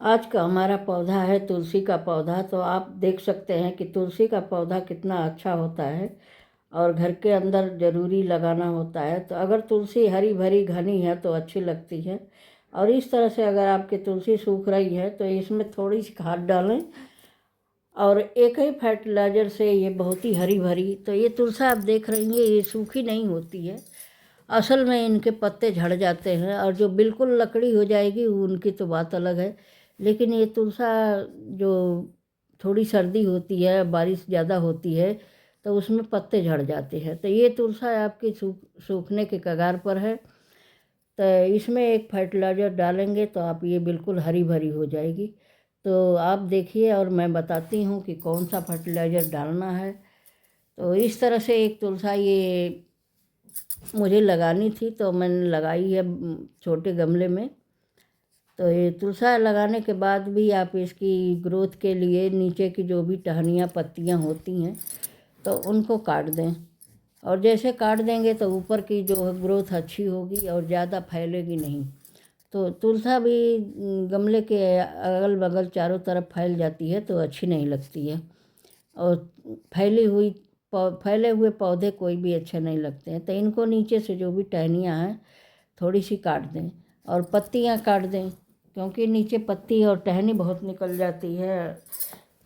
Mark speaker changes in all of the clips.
Speaker 1: आज का हमारा पौधा है तुलसी का पौधा। तो आप देख सकते हैं कि तुलसी का पौधा कितना अच्छा होता है और घर के अंदर ज़रूरी लगाना होता है। तो अगर तुलसी हरी भरी घनी है तो अच्छी लगती है। और इस तरह से अगर आपकी तुलसी सूख रही है तो इसमें थोड़ी सी खाद डालें और एक ही फर्टिलाइज़र से ये बहुत ही हरी भरी। तो ये तुलसा आप देख रही हैं, ये सूखी नहीं होती है। असल में इनके पत्ते झड़ जाते हैं और जो बिल्कुल लकड़ी हो जाएगी उनकी तो बात अलग है। लेकिन ये तुलसा जो थोड़ी सर्दी होती है, बारिश ज़्यादा होती है तो उसमें पत्ते झड़ जाते हैं। तो ये तुलसा आपकी सूखने के कगार पर है। तो इसमें एक फर्टिलाइज़र डालेंगे तो आप ये बिल्कुल हरी भरी हो जाएगी। तो आप देखिए और मैं बताती हूँ कि कौन सा फर्टिलाइज़र डालना है। तो इस तरह से एक तुलसा ये मुझे लगानी थी तो मैंने लगाई है छोटे गमले में। तो ये तुलसा लगाने के बाद भी आप इसकी ग्रोथ के लिए नीचे की जो भी टहनियाँ पत्तियाँ होती हैं तो उनको काट दें। और जैसे काट देंगे तो ऊपर की जो है ग्रोथ अच्छी होगी और ज़्यादा फैलेगी नहीं। तो तुलसा भी गमले के अगल बगल चारों तरफ फैल जाती है तो अच्छी नहीं लगती है। और फैली हुई फैले हुए पौधे कोई भी अच्छे नहीं लगते हैं। तो इनको नीचे से जो भी टहनियाँ हैं थोड़ी सी काट दें और पत्तियाँ काट दें, क्योंकि नीचे पत्ती और टहनी बहुत निकल जाती है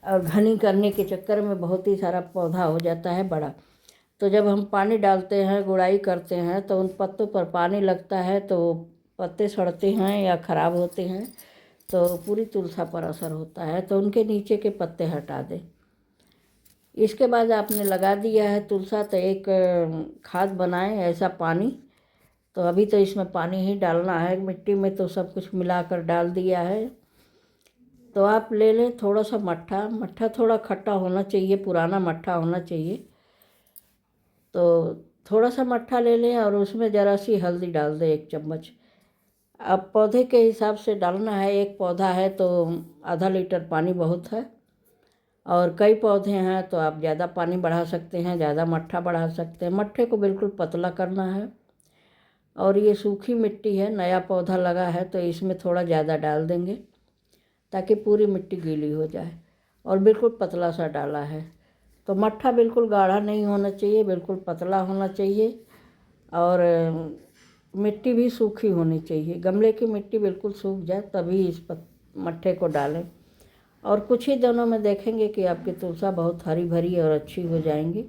Speaker 1: और घनी करने के चक्कर में बहुत ही सारा पौधा हो जाता है बड़ा। तो जब हम पानी डालते हैं, गुड़ाई करते हैं तो उन पत्तों पर पानी लगता है तो पत्ते सड़ते हैं या ख़राब होते हैं तो पूरी तुलसा पर असर होता है। तो उनके नीचे के पत्ते हटा दें। इसके बाद आपने लगा दिया है तुलसा तो एक खाद बनाएं ऐसा पानी। तो अभी तो इसमें पानी ही डालना है, मिट्टी में तो सब कुछ मिलाकर डाल दिया है। तो आप ले लें थोड़ा सा मट्ठा। मट्ठा थोड़ा खट्टा होना चाहिए, पुराना मट्ठा होना चाहिए। तो थोड़ा सा मट्ठा ले लें और उसमें ज़रा सी हल्दी डाल दें, 1 चम्मच। अब पौधे के हिसाब से डालना है, एक पौधा है तो आधा लीटर पानी बहुत है। और कई पौधे हैं तो आप ज़्यादा पानी बढ़ा सकते हैं, ज़्यादा मट्ठा बढ़ा सकते हैं। मट्ठे को बिल्कुल पतला करना है। और ये सूखी मिट्टी है, नया पौधा लगा है तो इसमें थोड़ा ज़्यादा डाल देंगे ताकि पूरी मिट्टी गीली हो जाए। और बिल्कुल पतला सा डाला है। तो मट्ठा बिल्कुल गाढ़ा नहीं होना चाहिए, बिल्कुल पतला होना चाहिए। और मिट्टी भी सूखी होनी चाहिए। गमले की मिट्टी बिल्कुल सूख जाए तभी इस मट्ठे को डालें। और कुछ ही दिनों में देखेंगे कि आपकी तुलसा बहुत हरी भरी और अच्छी हो जाएंगी।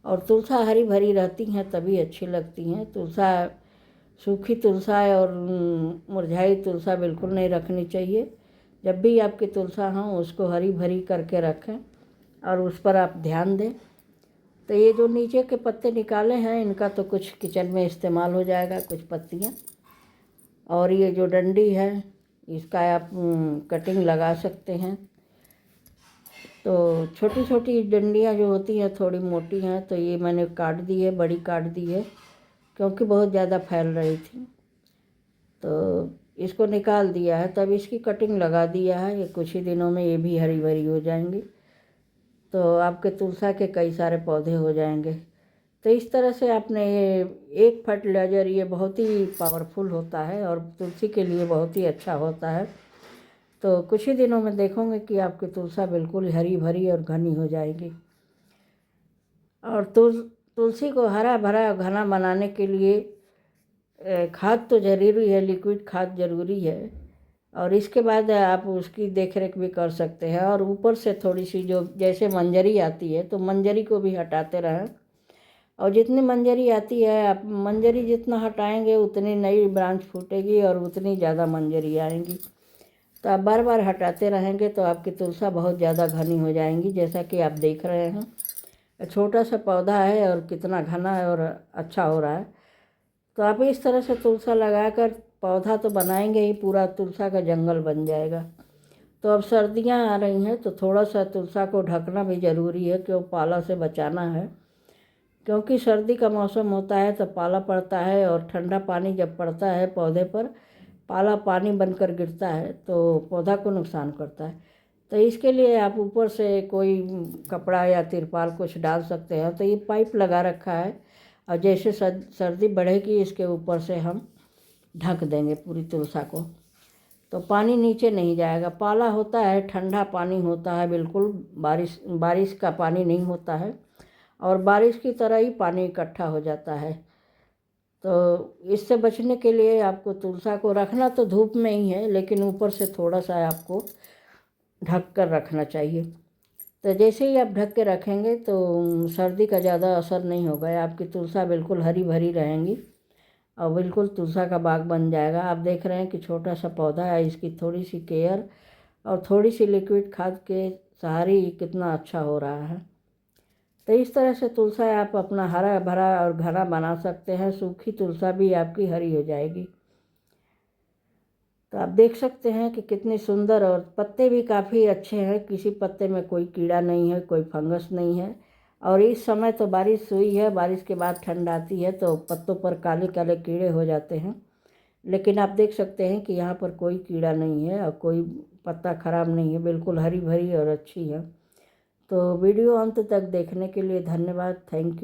Speaker 1: और तुलसा हरी भरी रहती हैं तभी अच्छी लगती हैं। तुलसा सूखी तुलसा और मुरझाई तुलसा बिल्कुल नहीं रखनी चाहिए। जब भी आपकी तुलसा हो उसको हरी भरी करके रखें और उस पर आप ध्यान दें। तो ये जो नीचे के पत्ते निकाले हैं इनका तो कुछ किचन में इस्तेमाल हो जाएगा, कुछ पत्तियाँ। और ये जो डंडी है इसका आप कटिंग लगा सकते हैं। तो छोटी छोटी डंडियाँ जो होती हैं थोड़ी मोटी हैं तो ये मैंने काट दी है, बड़ी काट दी है क्योंकि बहुत ज़्यादा फैल रही थी। तो इसको निकाल दिया है, तब इसकी कटिंग लगा दिया है। ये कुछ ही दिनों में ये भी हरी भरी हो जाएंगी तो आपके तुलसा के कई सारे पौधे हो जाएंगे। तो इस तरह से आपने ये एक फर्टिलाइज़र ये बहुत ही पावरफुल होता है और तुलसी के लिए बहुत ही अच्छा होता है। तो कुछ ही दिनों में देखोगे कि आपकी तुलसा बिल्कुल हरी भरी और घनी हो जाएगी। और तुलसी को हरा भरा घना बनाने के लिए खाद तो ज़रूरी है, लिक्विड खाद ज़रूरी है। और इसके बाद आप उसकी देख रेख भी कर सकते हैं। और ऊपर से थोड़ी सी जो जैसे मंजरी आती है तो मंजरी को भी हटाते रहें। और जितनी मंजरी आती है आप मंजरी जितना हटाएंगे उतनी नई ब्रांच फूटेगी और उतनी ज़्यादा मंजरी आएंगी। तो आप बार बार हटाते रहेंगे तो आपकी तुलसा बहुत ज़्यादा घनी हो जाएंगी, जैसा कि आप देख रहे हैं। छोटा सा पौधा है और कितना घना है और अच्छा हो रहा है। तो आप इस तरह से तुलसा लगाकर पौधा तो बनाएंगे ही, पूरा तुलसा का जंगल बन जाएगा। तो अब सर्दियां आ रही हैं तो थोड़ा सा तुलसा को ढकना भी ज़रूरी है, क्यों पाला से बचाना है। क्योंकि सर्दी का मौसम होता है तो पाला पड़ता है और ठंडा पानी जब पड़ता है पौधे पर, पाला पानी बनकर गिरता है तो पौधा को नुकसान करता है। तो इसके लिए आप ऊपर से कोई कपड़ा या तिरपाल कुछ डाल सकते हैं। तो ये पाइप लगा रखा है और जैसे सर्दी बढ़ेगी इसके ऊपर से हम ढक देंगे पूरी तुलसा को। तो पानी नीचे नहीं जाएगा। पाला होता है, ठंडा पानी होता है, बिल्कुल बारिश का पानी नहीं होता है, और बारिश की तरह ही पानी इकट्ठा हो जाता है। तो इससे बचने के लिए आपको तुलसा को रखना तो धूप में ही है, लेकिन ऊपर से थोड़ा सा आपको ढक कर रखना चाहिए। तो जैसे ही आप ढक के रखेंगे तो सर्दी का ज़्यादा असर नहीं होगा, आपकी तुलसा बिल्कुल हरी भरी रहेंगी और बिल्कुल तुलसा का बाग बन जाएगा। आप देख रहे हैं कि छोटा सा पौधा है, इसकी थोड़ी सी केयर और थोड़ी सी लिक्विड खाद के सहारे ही कितना अच्छा हो रहा है। तो इस तरह से तुलसा आप अपना हरा भरा और घना बना सकते हैं। सूखी तुलसा भी आपकी हरी हो जाएगी। तो आप देख सकते हैं कि कितनी सुंदर, और पत्ते भी काफ़ी अच्छे हैं, किसी पत्ते में कोई कीड़ा नहीं है, कोई फंगस नहीं है। और इस समय तो बारिश हुई है, बारिश के बाद ठंड आती है तो पत्तों पर काले काले कीड़े हो जाते हैं, लेकिन आप देख सकते हैं कि यहाँ पर कोई कीड़ा नहीं है और कोई पत्ता खराब नहीं है, बिल्कुल हरी भरी और अच्छी है। तो वीडियो अंत तक देखने के लिए धन्यवाद। Thank you.